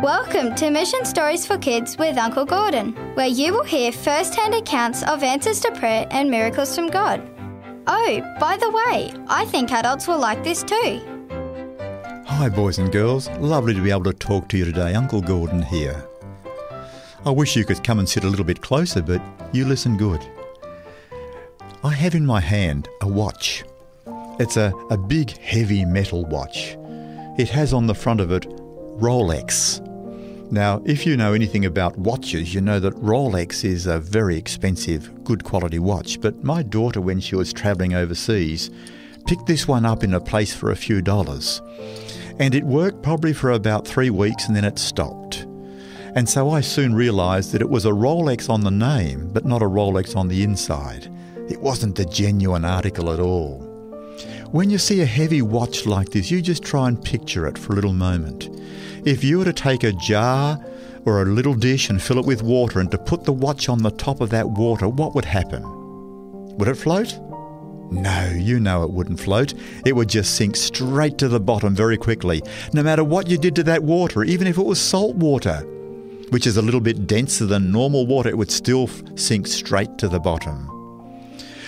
Welcome to Mission Stories for Kids with Uncle Gordon, where you will hear first-hand accounts of answers to prayer and miracles from God. Oh, by the way, I think adults will like this too. Hi boys and girls, lovely to be able to talk to you today. Uncle Gordon here. I wish you could come and sit a little bit closer, but you listen good. I have in my hand a watch. It's a big heavy metal watch. It has on the front of it Rolex. Now, if you know anything about watches, you know that Rolex is a very expensive, good quality watch. But my daughter, when she was travelling overseas, picked this one up in a place for a few dollars. And it worked probably for about 3 weeks and then it stopped. And so I soon realised that it was a Rolex on the name, but not a Rolex on the inside. It wasn't a genuine article at all. When you see a heavy watch like this, you just try and picture it for a little moment. If you were to take a jar or a little dish and fill it with water and to put the watch on the top of that water, what would happen? Would it float? No, you know it wouldn't float. It would just sink straight to the bottom very quickly, no matter what you did to that water, even if it was salt water, which is a little bit denser than normal water, it would still sink straight to the bottom.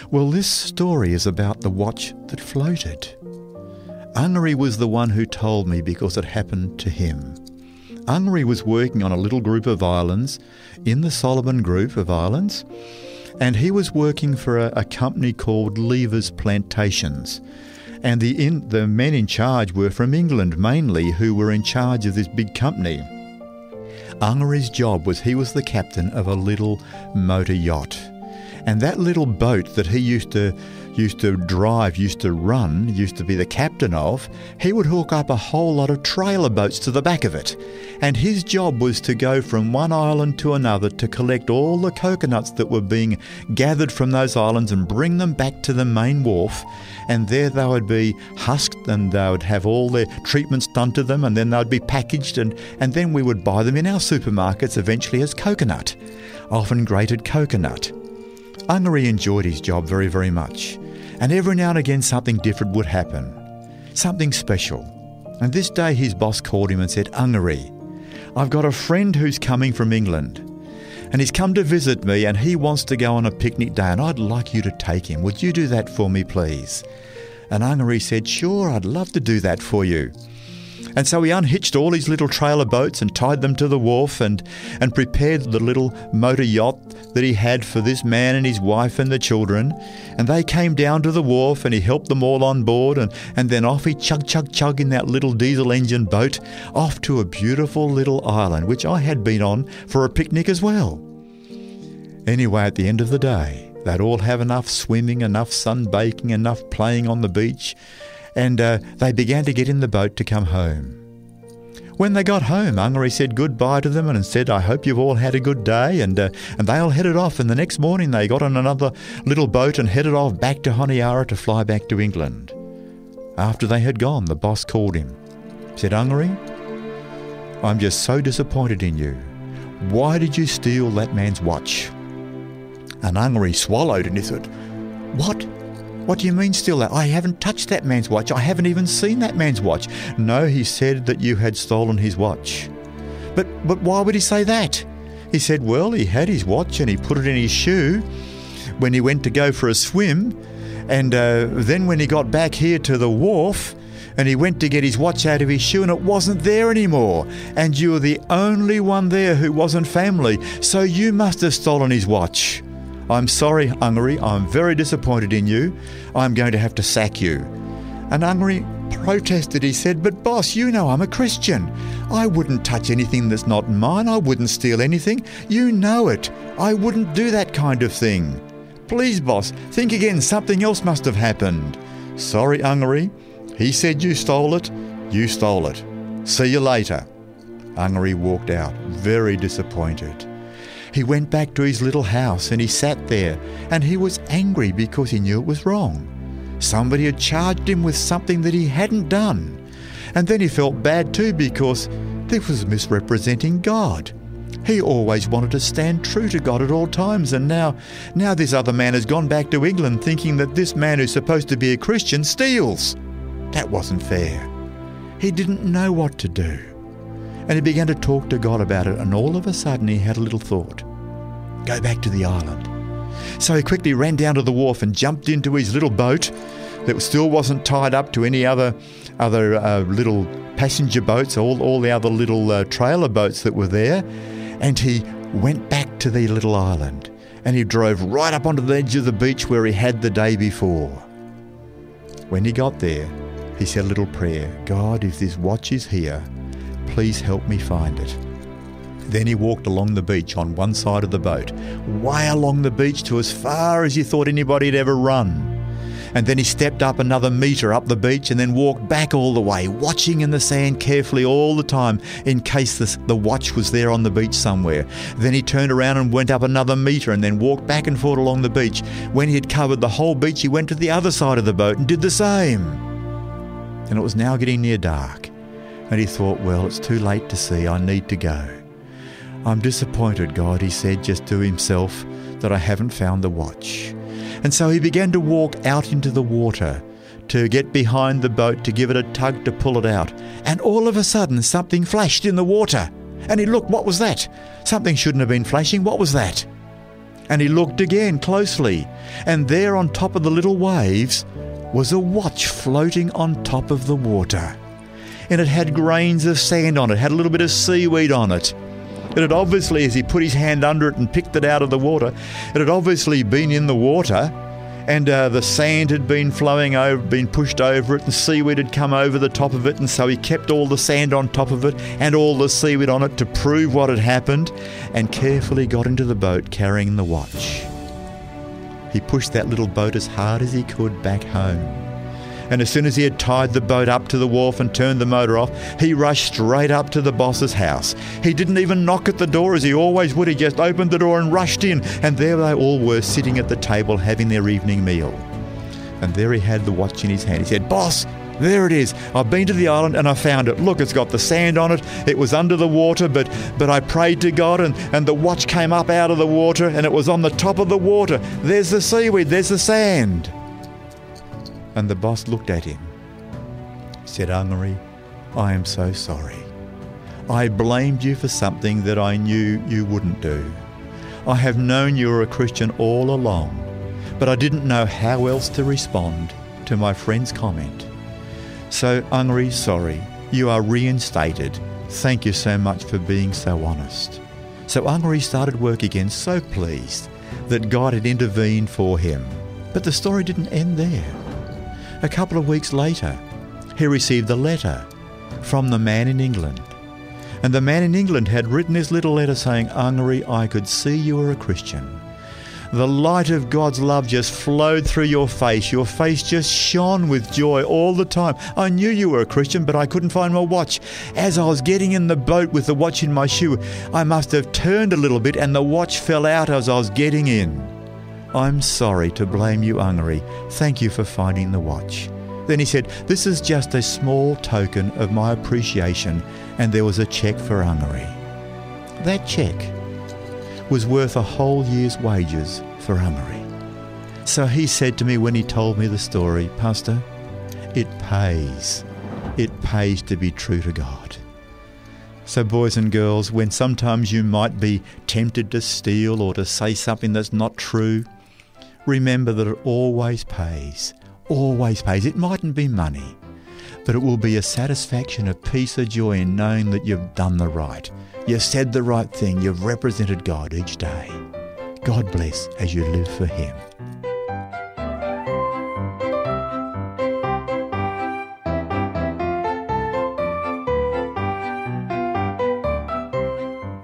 Well, this story is about the watch that floated. Ungary was the one who told me because it happened to him. Ungary was working on a little group of islands in the Solomon Group of Islands, and he was working for a company called Lever's Plantations. And the men in charge were from England mainly, who were in charge of this big company. Ungary's job was he was the captain of a little motor yacht. And that little boat that he used to drive, used to be the captain of, he would hook up a whole lot of trailer boats to the back of it. And his job was to go from one island to another to collect all the coconuts that were being gathered from those islands and bring them back to the main wharf. And there they would be husked and they would have all their treatments done to them, and then they would be packaged and then we would buy them in our supermarkets eventually as coconut, often grated coconut. Ungary enjoyed his job very, very much. And every now and again something different would happen. Something special. And this day his boss called him and said, "Ungary, I've got a friend who's coming from England. And he's come to visit me and he wants to go on a picnic day and I'd like you to take him. Would you do that for me, please?" And Ungary said, "Sure, I'd love to do that for you." And so he unhitched all his little trailer boats and tied them to the wharf and prepared the little motor yacht that he had for this man and his wife and the children. And they came down to the wharf and he helped them all on board and then off he chug in that little diesel engine boat off to a beautiful little island, which I had been on for a picnic as well. Anyway, at the end of the day, they'd all have enough swimming, enough sunbaking, enough playing on the beach, and they began to get in the boat to come home. When they got home, Ungary said goodbye to them and said, "I hope you've all had a good day," and they all headed off, and the next morning they got on another little boat and headed off back to Honiara to fly back to England. After they had gone, the boss called him. He said, "Ungary, I'm just so disappointed in you. Why did you steal that man's watch?" And Ungary swallowed and he said, "What? What do you mean steal that? I haven't touched that man's watch. I haven't even seen that man's watch." "No, he said that you had stolen his watch." But why would he say that?" He said, "Well, he had his watch and he put it in his shoe when he went to go for a swim. And then when he got back here to the wharf and he went to get his watch out of his shoe and it wasn't there anymore. And you were the only one there who wasn't family. So you must have stolen his watch. I'm sorry, Ungary, I'm very disappointed in you. I'm going to have to sack you." And Ungary protested. He said, "But boss, you know I'm a Christian. I wouldn't touch anything that's not mine. I wouldn't steal anything. You know it. I wouldn't do that kind of thing. Please, boss, think again. Something else must have happened." "Sorry, Ungary. He said you stole it. You stole it. See you later." Ungary walked out, very disappointed. He went back to his little house and he sat there and he was angry because he knew it was wrong. Somebody had charged him with something that he hadn't done. And then he felt bad too because this was misrepresenting God. He always wanted to stand true to God at all times, and now this other man has gone back to England thinking that this man who's supposed to be a Christian steals. That wasn't fair. He didn't know what to do. And he began to talk to God about it, and all of a sudden he had a little thought. Go back to the island. So he quickly ran down to the wharf and jumped into his little boat that still wasn't tied up to any other little passenger boats, all the other little trailer boats that were there, and he went back to the little island, and he drove right up onto the edge of the beach where he had the day before. When he got there, he said a little prayer. God, if this watch is here, please help me find it. Then he walked along the beach on one side of the boat, way along the beach to as far as you thought anybody had ever run. And then he stepped up another metre up the beach and then walked back all the way, watching in the sand carefully all the time in case the watch was there on the beach somewhere. Then he turned around and went up another metre and then walked back and forth along the beach. When he had covered the whole beach, he went to the other side of the boat and did the same. And it was now getting near dark. And he thought, well, it's too late to see. I need to go. I'm disappointed, God, he said just to himself, that I haven't found the watch. And so he began to walk out into the water to get behind the boat to give it a tug to pull it out. And all of a sudden something flashed in the water. And he looked, what was that? Something shouldn't have been flashing. What was that? And he looked again closely. And there on top of the little waves was a watch floating on top of the water. And it had grains of sand on it, had a little bit of seaweed on it. It had obviously, as he put his hand under it and picked it out of the water, it had obviously been in the water, and the sand had been flowing over, been pushed over it, and seaweed had come over the top of it, and so he kept all the sand on top of it and all the seaweed on it to prove what had happened, and carefully got into the boat carrying the watch. He pushed that little boat as hard as he could back home. And as soon as he had tied the boat up to the wharf and turned the motor off, he rushed straight up to the boss's house. He didn't even knock at the door as he always would. He just opened the door and rushed in. And there they all were sitting at the table having their evening meal. And there he had the watch in his hand. He said, "Boss, there it is. I've been to the island and I found it. Look, it's got the sand on it. It was under the water, but I prayed to God and the watch came up out of the water and it was on the top of the water. There's the seaweed, there's the sand." And the boss looked at him. He said, "Ungary, I am so sorry. I blamed you for something that I knew you wouldn't do. I have known you were a Christian all along, but I didn't know how else to respond to my friend's comment. So, Ungary, sorry, you are reinstated. Thank you so much for being so honest." So Ungary started work again, so pleased that God had intervened for him. But the story didn't end there. A couple of weeks later, he received a letter from the man in England. And the man in England had written his little letter saying, "Ungary, I could see you were a Christian. The light of God's love just flowed through your face. Your face just shone with joy all the time. I knew you were a Christian, but I couldn't find my watch. As I was getting in the boat with the watch in my shoe, I must have turned a little bit and the watch fell out as I was getting in. I'm sorry to blame you, Ungary. Thank you for finding the watch." Then he said, "This is just a small token of my appreciation," and there was a cheque for Ungary. That cheque was worth a whole year's wages for Ungary. So he said to me when he told me the story, "Pastor, it pays. It pays to be true to God." So boys and girls, when sometimes you might be tempted to steal or to say something that's not true, remember that it always pays. Always pays. It mightn't be money, but it will be a satisfaction, a peace, a joy in knowing that you've done the right. You've said the right thing. You've represented God each day. God bless as you live for Him.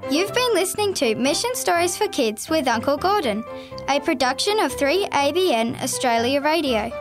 You've been listening to Mission Stories for Kids with Uncle Gordon, a production of 3ABN Australia Radio.